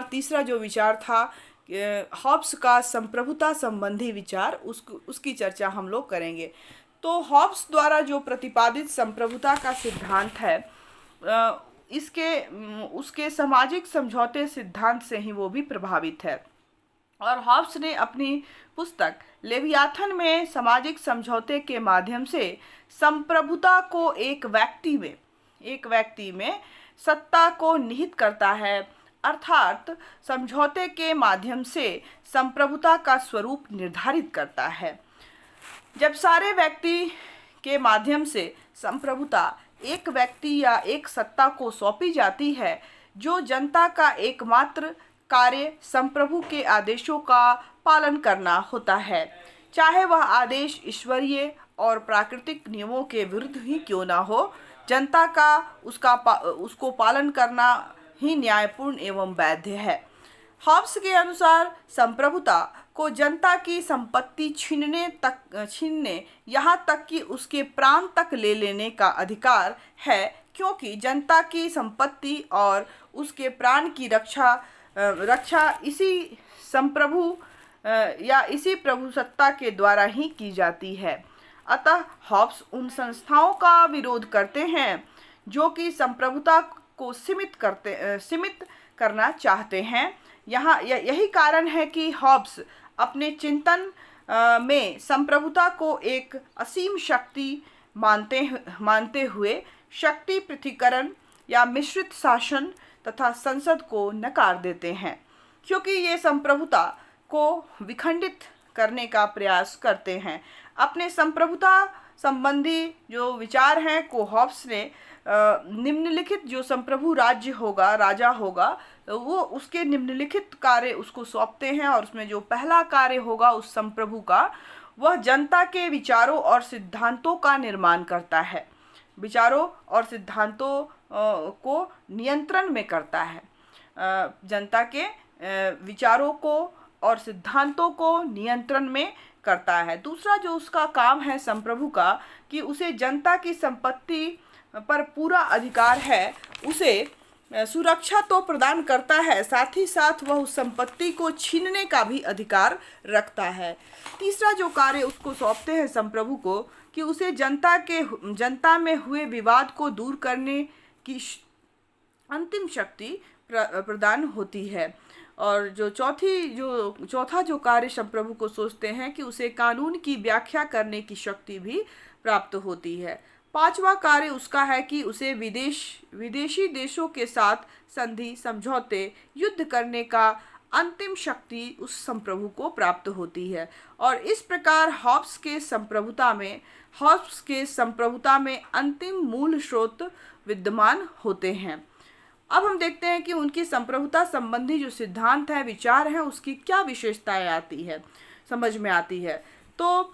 तीसरा जो विचार था हॉब्स का संप्रभुता संबंधी विचार, उसकी चर्चा हम लोग करेंगे। तो हॉब्स द्वारा जो प्रतिपादित संप्रभुता का सिद्धांत है उसके सामाजिक समझौते सिद्धांत से ही वो भी प्रभावित है। और हॉब्स ने अपनी पुस्तक लेवियाथन में सामाजिक समझौते के माध्यम से संप्रभुता को एक व्यक्ति में सत्ता को निहित करता है, अर्थात समझौते के माध्यम से संप्रभुता का स्वरूप निर्धारित करता है। जब सारे व्यक्ति के माध्यम से संप्रभुता एक व्यक्ति या एक सत्ता को सौंपी जाती है, जो जनता का एकमात्र कार्य संप्रभु के आदेशों का पालन करना होता है, चाहे वह आदेश ईश्वरीय और प्राकृतिक नियमों के विरुद्ध ही क्यों ना हो, जनता का उसको पालन करना ही न्यायपूर्ण एवं वैध है। हॉब्स के अनुसार संप्रभुता को जनता की संपत्ति छीनने यहाँ तक कि उसके प्राण तक ले लेने का अधिकार है, क्योंकि जनता की संपत्ति और उसके प्राण की रक्षा इसी संप्रभु या इसी प्रभुसत्ता के द्वारा ही की जाती है। अतः हॉब्स उन संस्थाओं का विरोध करते हैं जो कि संप्रभुता को सीमित करना चाहते हैं। यही कारण है कि हॉब्स अपने चिंतन में संप्रभुता को एक असीम शक्ति मानते हुए शक्ति पृथक्करण या मिश्रित शासन तथा संसद को नकार देते हैं, क्योंकि ये संप्रभुता को विखंडित करने का प्रयास करते हैं। अपने संप्रभुता संबंधी जो विचार हैं को हॉब्स ने निम्नलिखित जो संप्रभु राजा होगा वो उसके निम्नलिखित कार्य उसको सौंपते हैं और उसमें जो पहला कार्य होगा उस संप्रभु का, वह जनता के विचारों और सिद्धांतों का निर्माण करता है। विचारों और सिद्धांतों को नियंत्रण में करता है, जनता के विचारों को और सिद्धांतों को नियंत्रण में करता है। दूसरा जो उसका काम है संप्रभु का, कि उसे जनता की संपत्ति पर पूरा अधिकार है, उसे सुरक्षा तो प्रदान करता है, साथ ही साथ वह उस संपत्ति को छीनने का भी अधिकार रखता है। तीसरा जो कार्य उसको सौंपते हैं संप्रभु को, कि उसे जनता में हुए विवाद को दूर करने की अंतिम शक्ति प्रदान होती है। और जो चौथा जो कार्य संप्रभु को सोचते हैं, कि उसे कानून की व्याख्या करने की शक्ति भी प्राप्त होती है। पांचवा कार्य उसका है कि उसे विदेशी देशों के साथ संधि, समझौते, युद्ध करने का अंतिम शक्ति उस संप्रभु को प्राप्त होती है। और इस प्रकार हॉब्स के संप्रभुता में अंतिम मूल स्रोत विद्यमान होते हैं। अब हम देखते हैं कि उनकी संप्रभुता संबंधी जो सिद्धांत है, विचार है, उसकी क्या विशेषताएं समझ में आती है। तो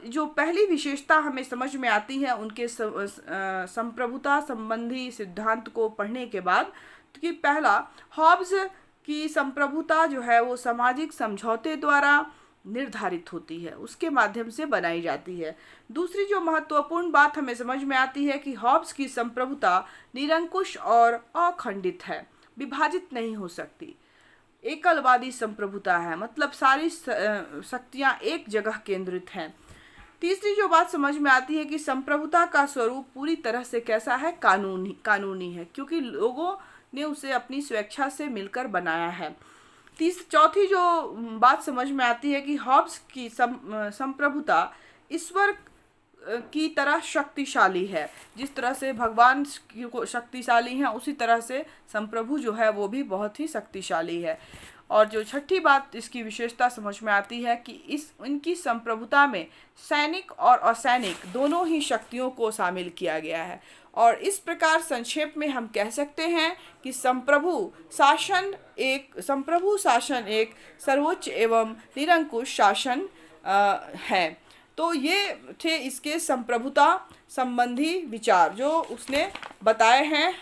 जो पहली विशेषता हमें समझ में आती है उनके संप्रभुता संबंधी सिद्धांत को पढ़ने के बाद, कि पहला, हॉब्स की संप्रभुता जो है वो सामाजिक समझौते द्वारा निर्धारित होती है, उसके माध्यम से बनाई जाती है। दूसरी जो महत्वपूर्ण बात हमें समझ में आती है कि हॉब्स की संप्रभुता निरंकुश और अखंडित है, विभाजित नहीं हो सकती, एकलवादी संप्रभुता है, मतलब सारी शक्तियां एक जगह केंद्रित हैं। तीसरी जो बात समझ में आती है कि संप्रभुता का स्वरूप पूरी तरह से कैसा है, कानूनी है, क्योंकि लोगों ने उसे अपनी स्वेच्छा से मिलकर बनाया है। चौथी जो बात समझ में आती है कि हॉब्स की संप्रभुता ईश्वर की तरह शक्तिशाली है, जिस तरह से भगवान शक्तिशाली हैं, उसी तरह से संप्रभु जो है वो भी बहुत ही शक्तिशाली है। और जो छठी बात इसकी विशेषता समझ में आती है कि इनकी संप्रभुता में सैनिक और असैनिक दोनों ही शक्तियों को शामिल किया गया है। और इस प्रकार संक्षेप में हम कह सकते हैं कि संप्रभु शासन एक सर्वोच्च एवं निरंकुश शासन है। तो ये थे इसके संप्रभुता संबंधी विचार जो उसने बताए हैं।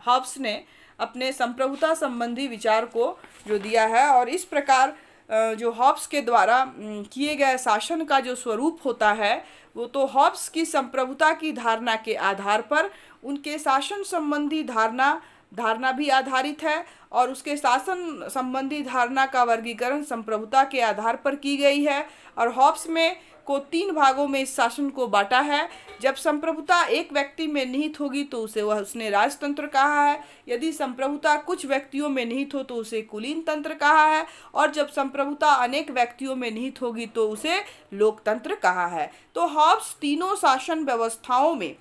हॉब्स ने अपने संप्रभुता संबंधी विचार को जो दिया है, और इस प्रकार जो हॉब्स के द्वारा किए गए शासन का जो स्वरूप होता है, वो तो हॉब्स की संप्रभुता की धारणा के आधार पर उनके शासन संबंधी धारणा भी आधारित है, और उसके शासन संबंधी धारणा का वर्गीकरण संप्रभुता के आधार पर की गई है। और हॉब्स को 3 भागों में इस शासन को बांटा है। जब संप्रभुता एक व्यक्ति में निहित होगी तो उसने राजतंत्र कहा है, यदि संप्रभुता कुछ व्यक्तियों में निहित हो तो उसे कुलीन तंत्र कहा है, और जब संप्रभुता अनेक व्यक्तियों में निहित होगी तो उसे लोकतंत्र कहा है। तो हॉब्स तीनों शासन व्यवस्थाओं में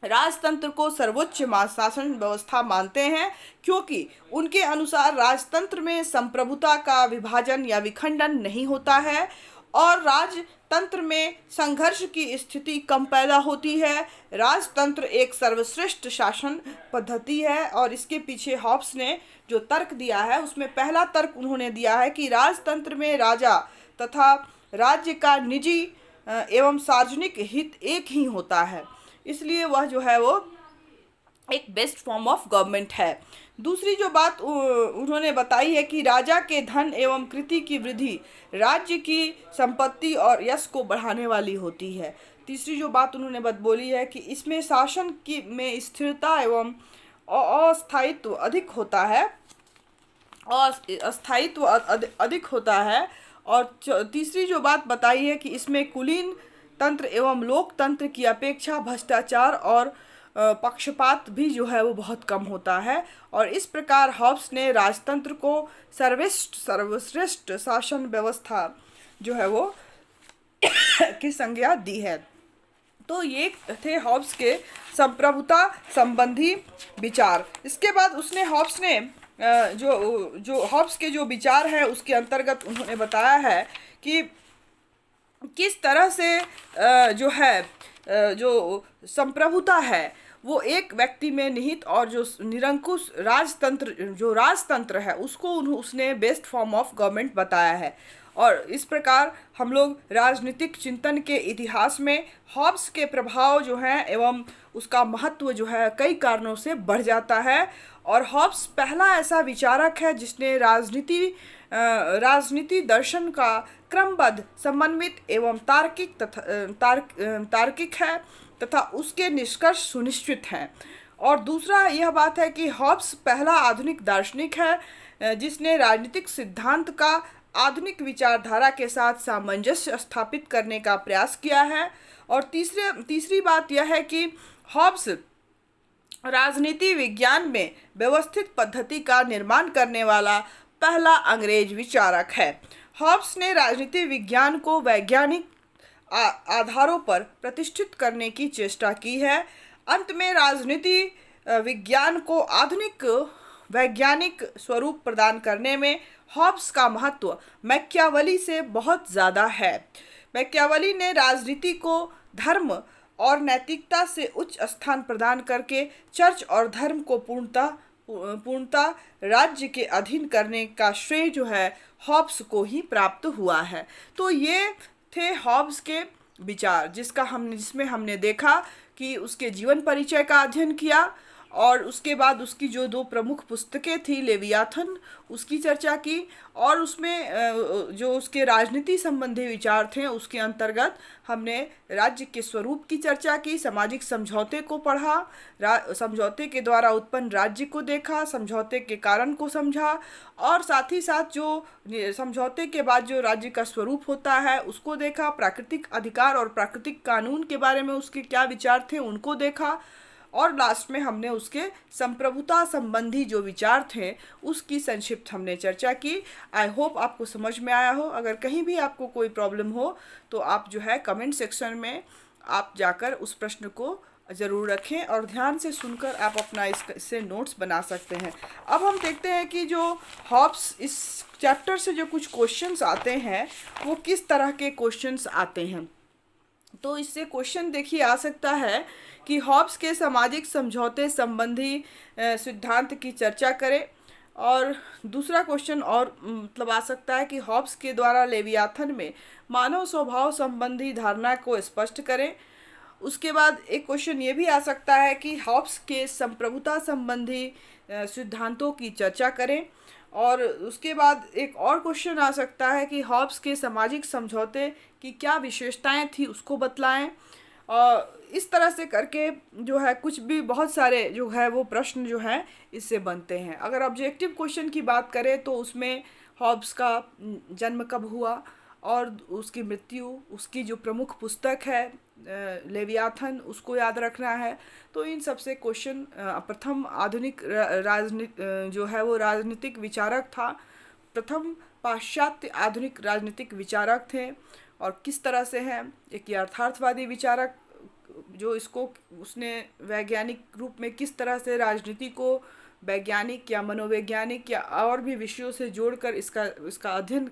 राजतंत्र को सर्वोच्च शासन व्यवस्था मानते हैं, क्योंकि उनके अनुसार राजतंत्र में संप्रभुता का विभाजन या विखंडन नहीं होता है, और राजतंत्र में संघर्ष की स्थिति कम पैदा होती है। राजतंत्र एक सर्वश्रेष्ठ शासन पद्धति है। और इसके पीछे हॉब्स ने जो तर्क दिया है, उसमें पहला तर्क उन्होंने दिया है कि राजतंत्र में राजा तथा राज्य का निजी एवं सार्वजनिक हित एक ही होता है, इसलिए वह जो है वो एक बेस्ट फॉर्म ऑफ गवर्नमेंट है। दूसरी जो बात उन्होंने बताई है कि राजा के धन एवं कृति की वृद्धि राज्य की संपत्ति और यश को बढ़ाने वाली होती है। तीसरी जो बात उन्होंने बोली है कि इसमें शासन में स्थिरता एवं अस्थायित्व अधिक होता है। और तीसरी जो बात बताई है कि इसमें कुलीन तंत्र एवं लोकतंत्र की अपेक्षा भ्रष्टाचार और पक्षपात भी जो है वो बहुत कम होता है। और इस प्रकार हॉब्स ने राजतंत्र को सर्वश्रेष्ठ शासन व्यवस्था जो है वो की संज्ञा दी है। तो ये थे हॉब्स के संप्रभुता संबंधी विचार। इसके बाद उसने हॉब्स ने जो हॉब्स के जो विचार है उसके अंतर्गत उन्होंने बताया है कि किस तरह से जो संप्रभुता है वो एक व्यक्ति में निहित और जो निरंकुश राजतंत्र है उसको उसने बेस्ट फॉर्म ऑफ गवर्नमेंट बताया है। और इस प्रकार हम लोग राजनीतिक चिंतन के इतिहास में हॉब्स के प्रभाव जो हैं एवं उसका महत्व जो है कई कारणों से बढ़ जाता है। और हॉब्स पहला ऐसा विचारक है जिसने राजनीति दर्शन का क्रमबद्ध, समन्वित एवं तार्किक है तथा उसके निष्कर्ष सुनिश्चित हैं। और दूसरा यह बात है कि हॉब्स पहला आधुनिक दार्शनिक है जिसने राजनीतिक सिद्धांत का आधुनिक विचारधारा के साथ सामंजस्य स्थापित करने का प्रयास किया है। और तीसरी बात यह है कि हॉब्स राजनीति विज्ञान में व्यवस्थित पद्धति का निर्माण करने वाला पहला अंग्रेज विचारक है। हॉब्स ने राजनीति विज्ञान को वैज्ञानिक आधारों पर प्रतिष्ठित करने की चेष्टा की है। अंत में राजनीति विज्ञान को आधुनिक वैज्ञानिक स्वरूप प्रदान करने में हॉब्स का महत्व मैकियावेली से बहुत ज़्यादा है। मैकियावेली ने राजनीति को धर्म और नैतिकता से उच्च स्थान प्रदान करके चर्च और धर्म को पूर्णता राज्य के अधीन करने का श्रेय जो है हॉब्स को ही प्राप्त हुआ है। तो ये थे हॉब्स के विचार जिसमें हमने देखा कि उसके जीवन परिचय का अध्ययन किया और उसके बाद उसकी जो दो प्रमुख पुस्तकें थी लेवियाथन उसकी चर्चा की और उसमें जो उसके राजनीति संबंधी विचार थे उसके अंतर्गत हमने राज्य के स्वरूप की चर्चा की, सामाजिक समझौते को पढ़ा, समझौते के द्वारा उत्पन्न राज्य को देखा, समझौते के कारण को समझा और साथ ही साथ जो समझौते के बाद जो राज्य का स्वरूप होता है उसको देखा, प्राकृतिक अधिकार और प्राकृतिक कानून के बारे में उसके क्या विचार थे उनको देखा और लास्ट में हमने उसके संप्रभुता संबंधी जो विचार थे उसकी संक्षिप्त हमने चर्चा की। आई होप आपको समझ में आया हो। अगर कहीं भी आपको कोई प्रॉब्लम हो तो आप जो है कमेंट सेक्शन में आप जाकर उस प्रश्न को ज़रूर रखें और ध्यान से सुनकर आप अपना इससे नोट्स बना सकते हैं। अब हम देखते हैं कि जो हॉब्स इस चैप्टर से जो कुछ क्वेश्चंस आते हैं वो किस तरह के क्वेश्चंस आते हैं। तो इससे क्वेश्चन देखिए आ सकता है कि हॉब्स के सामाजिक समझौते संबंधी सिद्धांत की चर्चा करें। और दूसरा क्वेश्चन और मतलब आ सकता है कि हॉब्स के द्वारा लेवियाथन में मानव स्वभाव संबंधी धारणा को स्पष्ट करें। उसके बाद एक क्वेश्चन ये भी आ सकता है कि हॉब्स के संप्रभुता संबंधी सिद्धांतों की चर्चा करें। और उसके बाद एक और क्वेश्चन आ सकता है कि हॉब्स के सामाजिक समझौते की क्या विशेषताएं थी उसको बतलाएं। और इस तरह से करके जो है कुछ भी बहुत सारे जो है वो प्रश्न जो है इससे बनते हैं। अगर ऑब्जेक्टिव क्वेश्चन की बात करें तो उसमें हॉब्स का जन्म कब हुआ और उसकी मृत्यु, उसकी जो प्रमुख पुस्तक है लेवियाथन उसको याद रखना है। तो इन सब से क्वेश्चन प्रथम आधुनिक जो है वो राजनीतिक विचारक था, प्रथम पाश्चात्य आधुनिक राजनीतिक विचारक थे और किस तरह से हैं। एक यथार्थवादी विचारक जो उसने वैज्ञानिक रूप में किस तरह से राजनीति को वैज्ञानिक या मनोवैज्ञानिक या और भी विषयों से जोड़कर इसका अध्ययन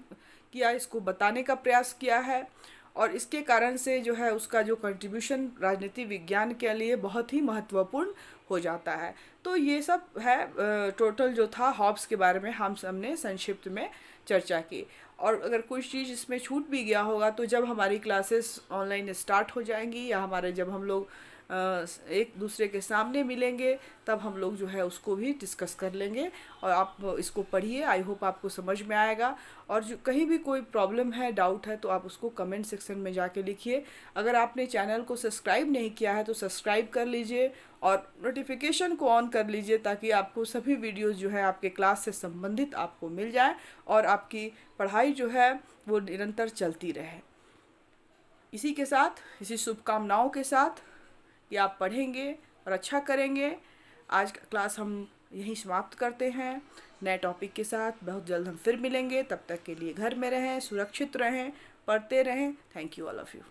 किया, इसको बताने का प्रयास किया है और इसके कारण से जो है उसका जो कंट्रीब्यूशन राजनीति विज्ञान के लिए बहुत ही महत्वपूर्ण हो जाता है। तो ये सब है टोटल जो था हॉब्स के बारे में हमने संक्षिप्त में चर्चा की। और अगर कोई चीज़ इसमें छूट भी गया होगा तो जब हमारी क्लासेस ऑनलाइन स्टार्ट हो जाएंगी या जब हम लोग एक दूसरे के सामने मिलेंगे तब हम लोग जो है उसको भी डिस्कस कर लेंगे और आप इसको पढ़िए। आई होप आपको समझ में आएगा और जो कहीं भी कोई प्रॉब्लम है, डाउट है तो आप उसको कमेंट सेक्शन में जाके लिखिए। अगर आपने चैनल को सब्सक्राइब नहीं किया है तो सब्सक्राइब कर लीजिए और नोटिफिकेशन को ऑन कर लीजिए ताकि आपको सभी वीडियोज़ जो है आपके क्लास से संबंधित आपको मिल जाए और आपकी पढ़ाई जो है वो निरंतर चलती रहे। इसी के साथ, इसी शुभकामनाओं के साथ कि आप पढ़ेंगे और अच्छा करेंगे, आज का क्लास हम यहीं समाप्त करते हैं। नए टॉपिक के साथ बहुत जल्द हम फिर मिलेंगे। तब तक के लिए घर में रहें, सुरक्षित रहें, पढ़ते रहें। Thank you all of you.